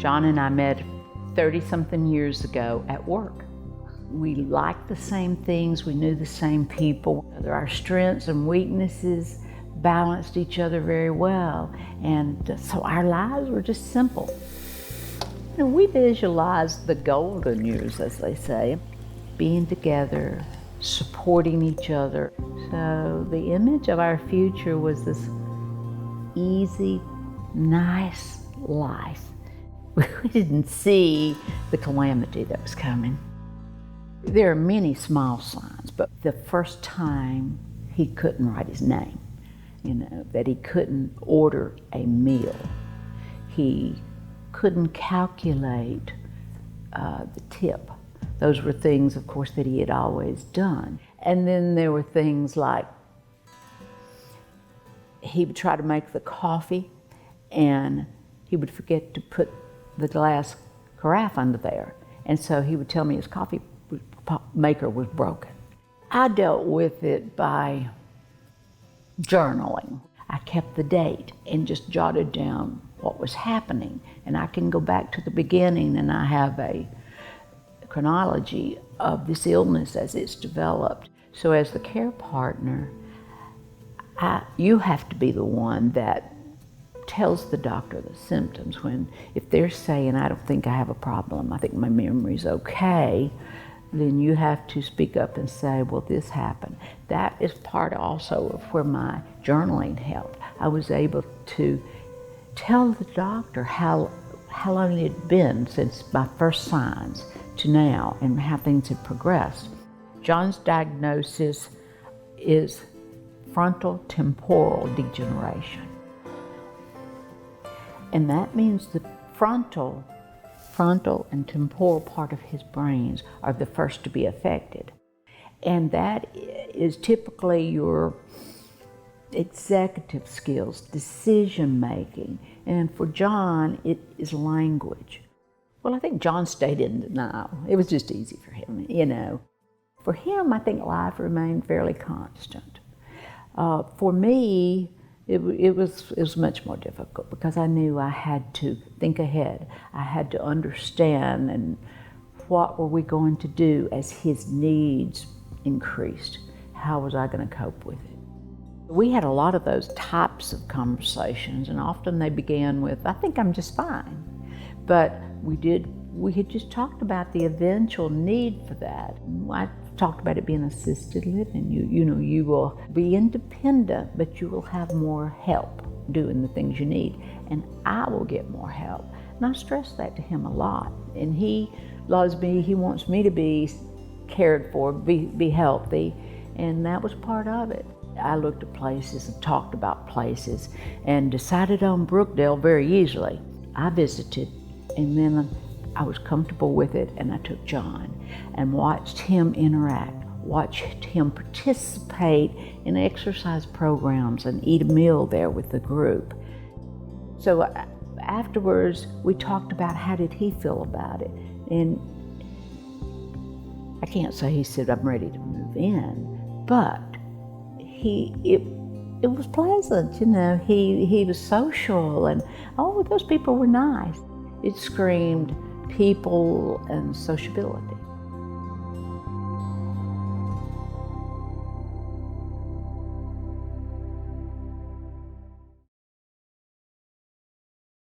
John and I met 30-something years ago at work. We liked the same things, we knew the same people. Our strengths and weaknesses balanced each other very well, and so our lives were just simple. You know, we visualized the golden years, as they say, being together, supporting each other. So the image of our future was this easy, nice life. We didn't see the calamity that was coming. There are many small signs, but the first time he couldn't write his name, you know, that he couldn't order a meal. He couldn't calculate the tip. Those were things, of course, that he had always done. And then there were things like he would try to make the coffee and he would forget to put the glass carafe under there. And so he would tell me his coffee maker was broken. I dealt with it by journaling. I kept the date and just jotted down what was happening. And I can go back to the beginning and I have a chronology of this illness as it's developed. So as the care partner, you have to be the one that tells the doctor the symptoms. When, if they're saying, I don't think I have a problem, I think my memory's okay, then you have to speak up and say, well, this happened. That is part also of where my journaling helped. I was able to tell the doctor how long it had been since my first signs to now and how things had progressed. John's diagnosis is frontal temporal degeneration. And that means the frontal and temporal part of his brains are the first to be affected. And that is typically your executive skills, decision making. And for John, it is language. Well, I think John stayed in denial. It was just easy for him, you know. For him, I think life remained fairly constant. For me, it was much more difficult because I knew I had to think ahead. I had to understand and what were we going to do as his needs increased. How was I going to cope with it? We had a lot of those types of conversations, and often they began with, I think I'm just fine. But we had just talked about the eventual need for that. I talked about it being assisted living. You will be independent, but you will have more help doing the things you need, and I will get more help. And I stress that to him a lot. And he loves me, he wants me to be cared for, be healthy, and that was part of it. I looked at places and talked about places and decided on Brookdale very easily. I visited, and then I was comfortable with it, and I took John and watched him interact, watched him participate in exercise programs and eat a meal there with the group. So afterwards, we talked about how did he feel about it. And I can't say he said, I'm ready to move in, but it was pleasant, you know. He was social, and oh, those people were nice. It screamed people and sociability.